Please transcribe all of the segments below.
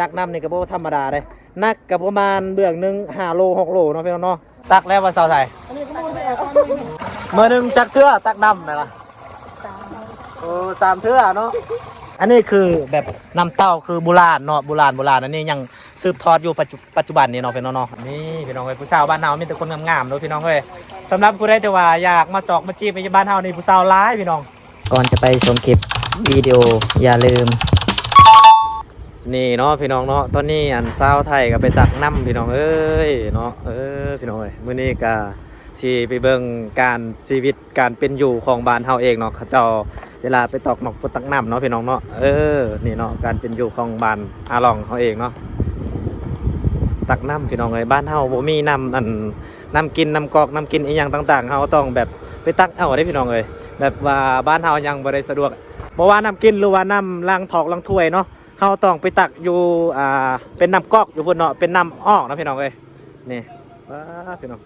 ตักน้ำนี่ก็บ่ธรรมดาเลยนักกับประมาณเบื้องหนึ่ง5 โล 6 โลเนาะพี่น้องเนาะตักแล้ววันเสาร์ไทยมือหนึ่งจักเทื่อตักน้ำนะล่ะ3 เทื่อเนาะอันนี้คือแบบน้ำเต้าคือโบราณเนาะโบราณอันนี้ยังสืบทอดอยู่ปัจจุบันนี่เนาะพี่น้องเนาะนี่พี่น้องเอ้ยผู้สาวบ้านเฮามีแต่คนงามๆเนาะพี่น้องเอ้ยสำหรับผู้ใดที่ว่าอยากมาจอกมาจีบในบ้านเฮานี่ผู้สาวร้ายพี่น้องก่อนจะไปชมคลิปวิดีโออย่าลืมนี่เนาะพี่น้องเนาะตอนนี้อันสาวไทยก็ไปตักน้ำพี่น้องเอ้ยเนาะพี่น้องเอ้ยมื้อนี้ก็สิไปเบิ่งการชีวิตการเป็นอยู่ของบ้านเฮาเองเนาะเขาเจ้าเวลาไปตอกหนอกตักน้ำเนาะพี่น้องเนาะนี่เนาะการเป็นอยู่ของบ้านอาลองเฮาเองเนาะตักน้ำพี่น้องเอ้ยบ้านเฮาบ่มีน้ำอันน้ำกินน้ำกอกน้ำกินอีหยังต่างๆเฮาต้องแบบไปตักเอาได้พี่น้องเอ้ยแบบว่าบ้านเฮายังบ่ได้สะดวกบ่ว่าน้ำกินหรือว่าน้ำล้างถอกล้างถ้วยเนาะเฮาต้องไปตักอยู่เป็นน้ำก๊อกอยู่พุ่นเนาะเป็นน้ำอ้อกนะพี่น้องเอ้ยนี่ว้าพี่น้อง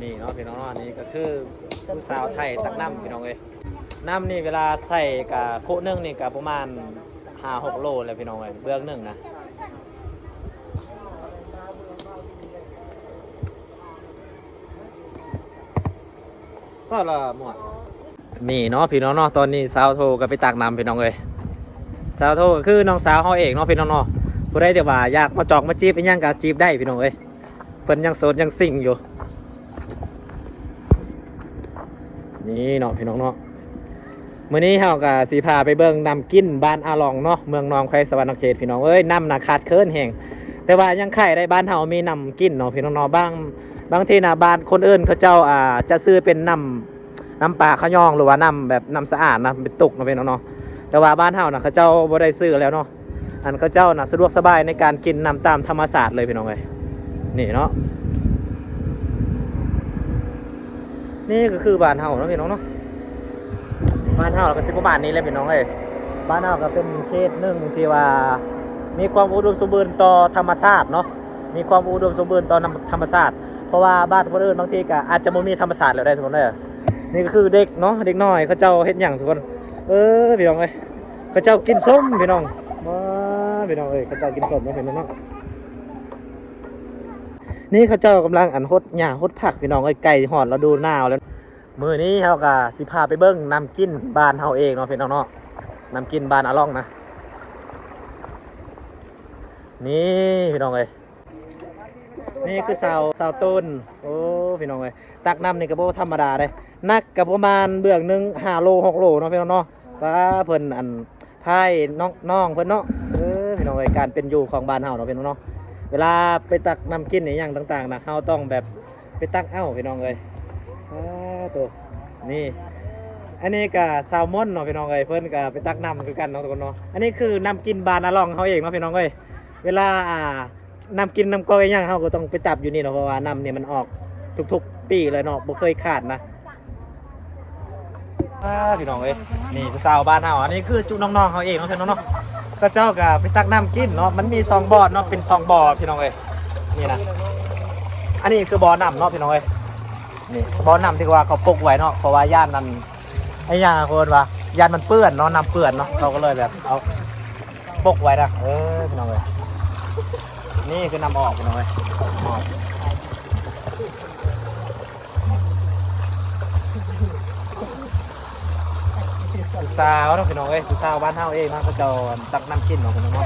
นี่เนาะพี่น้องเนาะนี่ก็คือผู้สาวไทยตักน้ำพี่น้องเอ้ยน้ำนี่เวลาใส่กับโคนึงนี่กับประมาณ5-6 โลเลยพี่น้องเอ้ยเบื้องหนึ่งนะก็ละหมดนี่เนาะพี่น้องเนาะตอนนี้สาวโทก็ไปตักน้ำพี่น้องเอ้ยสาวโทก็คือน้องสาวเขาเองเนาะพี่น้องเนาะผู้ใดที่ว่าอยากมาจอกมาจีบอีหยังก็จีบได้พี่น้องเอ้ยเพิ่นยังโสดยังซิ่งอยู่นี่เนาะพี่น้องเนาะมื้อนี้เฮาก็สิพาไปเบิ่งน้ำกินบ้านอาลองเนาะเมืองนองไคสวรรณเขตพี่น้องเอ้ยน้ำน่ะขาดเคินแห้งแต่ว่ายังไข่ได้บ้านเฮามีน้ำกินเนาะพี่น้องเนาะบางทีน่ะบ้านคนอื่นเขาเจ้าจะซื้อเป็นน้ำปลาขะยองหรือว่าน้ำแบบน้ำสะอาดนะเป็นตุกเนาะพี่น้องเนาะแต่ว่าบ้านเฮาน่ะเขาเจ้าบ่ได้ซื้อแล้วเนาะอันเขาเจ้าน่ะสะดวกสบายในการกินน้ำตามธรรมชาติเลยพี่น้องเอ้ยนี่เนาะนี่ก็คือบ้านเฮาเนาะพี่น้องเนาะบ้านเฮาก็สิประมาณนี้แหละพี่น้องเอ้ยบ้านเฮาก็เป็นเขตหนึ่งที่ว่ามีความอุดมสมบูรณ์ต่อธรรมชาติเนาะมีความอุดมสมบูรณ์ต่อธรรมชาติเพราะว่าบ้านคนอื่นบางทีก็อาจจะไม่มีธรรมชาติแล้วได้ทุกคนเลยนี่ก็คือเด็กเนาะเด็กน้อยเขาเจ้าเฮ็ดหยังทุกคนพี่น้องเอ้ยเขาเจ้ากินส้มพี่น้องพี่น้องเอ้ยเขาเจ้ากินส้มเนาะพี่น้องเนาะนี่เขาเจ้ากำลังหดหญ้าหดผักพี่น้องเอ้ยไก่หอดแล้วดูหนาวแล้วมื้อนี้เฮาก็สิพาไปเบิ่งน้ำกินบ้านเฮาเองเนาะพี่น้องเนาะน้ำกินบ้านอาล่องนะนี่พี่น้องเอ้ยนี่คือสาวต้นโอ้พี่น้องเอ้ยตักน้ำนี่ก็บ่ธรรมดาเลยนักกับประมาณเบื้องหนึ่ง5 โล 6 โลเนาะพี่น้องเนาะว่าเพิ่นพายน้องเพิ่นเนาะพี่น้องเอ้ยการเป็นอยู่ของบ้านเฮาเนาะพี่น้องเนาะเวลาไปตักน้ำกินนี่อย่างต่างๆนะเฮาต้องแบบไปตักเอ้าพี่น้องเอ้ยตัวนี่อันนี้ก็แซลมอนเนาะพี่น้องเอ้ยเพิ่นก็ไปตักน้ำคือกันเนาะทุกคนเนาะอันนี้คือน้ำกินบ้านอาล่องเฮาเองเนาะพี่น้องเอ้ยเวลาน้ำกินน้ำก้อยอย่างเฮาก็ต้องไปจับอยู่นี่เนาะเพราะว่าน้ำนี่มันออกทุกๆปีเลยเนาะบ่เคยขาดนะพี่น้องเอ้ยนี่ผู้สาวบ้านเฮาอันนี้คือจุน้องๆเฮาเองเนาะพี่น้องเนาะก็เจ้าก็ไปตักน้ำกินเนาะมันมี2 บ่อเนาะเป็น2 บ่อพี่น้องเอ้ยนี่นะอันนี้คือบ่อน้ำเนาะพี่น้องเอ้ยนี่บ่อน้ำที่ว่าเขาปกไว้เนาะเพราะว่าย่านนั้นไอ้ย่าคนว่าย่านมันเปื้อนเนาะน้ำเปื้อนเนาะเขาก็เลยแบบเอาปกไว้นะพี่น้องเอ้ยนี่คือน้ำออกพี่น้องเอ้ยสาวเนาะพี่น้องเอ้ยสาวบ้านเฮาเองนะก็จะตักน้ำกินเนาะพี่น้องเนาะ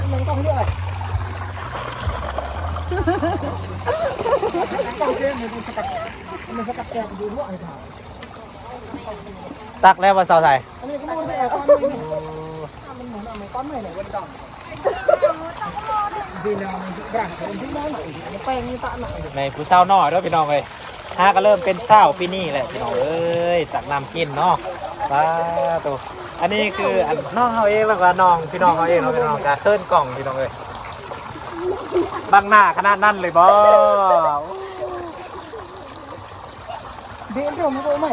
ตักแล้วว่าสาวไทยในผู้สาวน้อยด้วยพี่น้องเอ้ยก็เริ่มเป็นสาวปีนี้แหละพี่น้องเอ้ยตักน้ำกินเนาะป้าตัวอันนี้คือน้องเขาเองแล้วก็น้องพี่น้องเขาเองเนาะพี่น้องจะเทิร์นกล่องพี่น้องเอ้ย บังหน้าขนาดนั้นเลยบ่ เดี๋ยวผมก็ไม่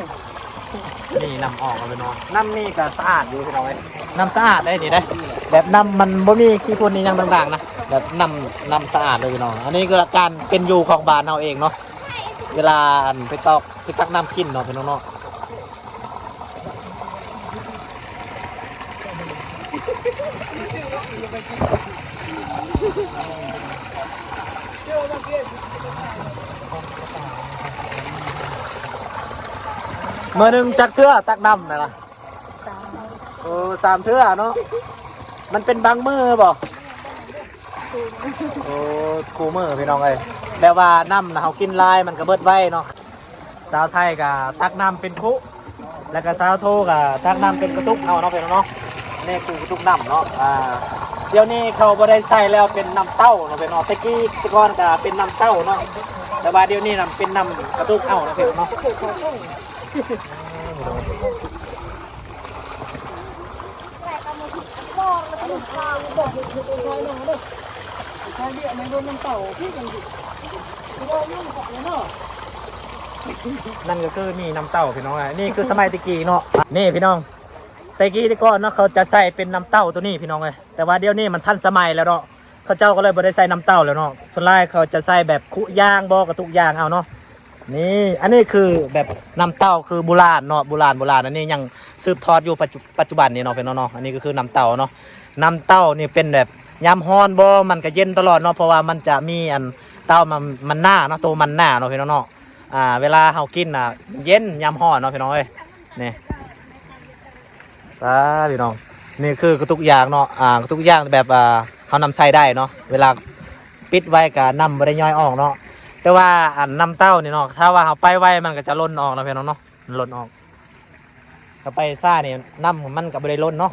นี่นำออกมาเลยเนาะน้ำนี่ก็สะอาดอยู่พี่น้องเอ้ยน้ำสะอาดได้นี่ได้แบบน้ำมันบ่มีขี้ฝุ่นนี่ยังต่างๆนะแบบน้ำสะอาดเลยพี่น้องอันนี้คือการเป็นอยู่ของบ้านเราเองเนาะเวลาไปตอกไปตักน้ำกินเนาะพี่น้องเนาะเมื่อหนึ่งจักเทื่อตักน้ำนะล่ะโอ้3 เทื่อเนาะมันเป็นบางมือบ่โอ้คูมือพี่น้องเอ้ยแบบว่าน้ำนะเขากินลายมันก็เบิดไว้เนาะสาวไทยกับตักน้ำเป็นคุแล้วก็สาวโทกับตักน้ำเป็นกระตุกเอาเนาะพี่น้องเนาะนี่คือกระตุกน้ำเนาะเดี๋ยวนี้เขาบ่ได้ใส่แล้วเป็นน้ำเต้าเนาะพี่น้องตะกี้ตะกอนก็เป็นน้ำเต้าเนาะแต่ว่าเดี๋ยวนี้นำเป็นน้ำกระตุกเอาเนาะพี่น้องเนาะนั่นก็คือมีน้ำเต้าพี่น้องนี่คือสมัยตะกี้เนาะนี่พี่น้องตะกี้ตะก้อนเนาะเขาจะใส่เป็นน้ำเต้าตัวนี้พี่น้องเลยแต่ว่าเดี๋ยวนี้มันทันสมัยแล้วเนาะเขาเจ้าก็เลยบ่ได้ใส่น้ำเต้าแล้วเนาะส่วนใหญ่เขาจะใส่แบบคุย่างบอกระตุกย่างเอาเนาะนี่อันนี้คือแบบน้ำเต้าคือโบราณเนาะโบราณอันนี้ยังสืบทอดอยู่ปัจจุบันนี่เนาะพี่น้องเนาะอันนี้ก็คือน้ำเต้าเนาะน้ำเต้านี่เป็นแบบยามฮ้อนบ่มันก็เย็นตลอดเนาะเพราะว่ามันจะมีอันเต้ามันหน้าเนาะตัวมันหน้าเนาะพี่น้องเนาะเวลาเฮากินน่ะเย็นยามฮ้อนเนาะพี่น้องเอ้ยนี่พี่น้องนี่คือกระตุกยางเนาะกระตุกยางแบบเฮานำใส่ได้เนาะเวลาปิดไว้ก็น้ำบ่ได้ย่อยออกเนาะแต่ว่าอันน้ำเต้านี่เนาะถ้าว่าเฮาไปไว้มันก็จะล้นออกเนาะพี่น้องเนาะมันล้นออกถ้าไปซ่านี่น้ำมันก็บ่ได้ล้นเนาะ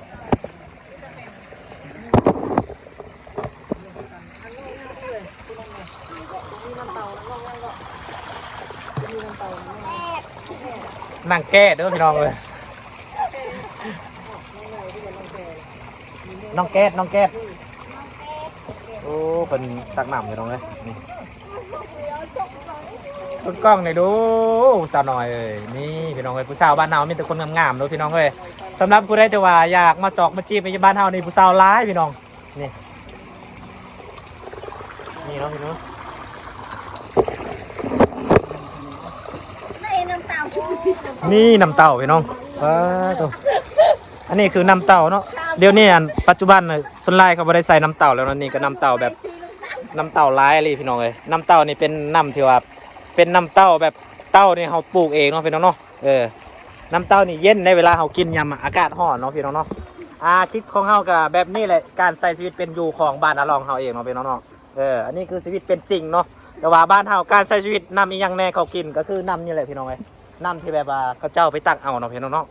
นั่งแก้เด้อพี่น้องเลยน้องแก๊สโอ้เป็นตักน้ำพี่น้องเลยนี่ต้นกล้องหน่อยดูสาวหน่อยเลยนี่พี่น้องเลยผู้สาวบ้านเฮามีแต่คนงามๆเด้อพี่น้องเลยสำหรับผู้ใดแต่ว่าอยากมาจอกมาจีบในบ้านเฮานี่ผู้สาวร้ายพี่น้องนี่นี่เนาะพี่น้องนี่น้ำเต้าพี่น้องตัวอันนี้คือน้ำเต้าเนาะเดี๋ยวนี้ปัจจุบันส่วนไล่เขาไม่ได้ใส่น้ำเต้าแล้วนี่ก็น้ำเต้าแบบน้ำเต้าร้ายอะไรพี่น้องเลยน้ำเต้านี่เป็นน้ำที่ว่าเป็นน้ำเต้าแบบเต้านี่เขาปลูกเองเนาะพี่น้องเนาะน้ำเต้านี่เย็นในเวลาเขากินยามอากาศร้อนเนาะพี่น้องเนาะคิดของเขากับแบบนี้แหละการใส่ชีวิตเป็นอยู่ของบ้านอาลองเขาเองเนาะพี่น้องเนาะอันนี้คือชีวิตเป็นจริงเนาะแต่ว่าบ้านเขาการใช้ชีวิตน้ำอีกอย่างแน่เขากินก็คือน้ำนี่แหละพี่น้องเลยน้ำที่แบบว่าเขาเจ้าไปตักเอาเนาะพี่น้องเนาะ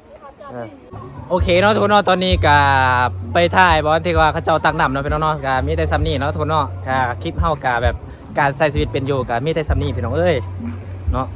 โอเคเนาะทุกคนเนาะตอนนี้ก็ไปถ่ายบอลที่ว่าเขาเจ้าตักน้ำเนาะพี่น้องเนาะก็มีแต่ซัมนี่เนาะทุกคนเนาะก็คลิปเฮาก็แบบการใช้ชีวิตเป็นอยู่ก็มีแต่ซัมนี่พี่น้องเอ้ยเนาะ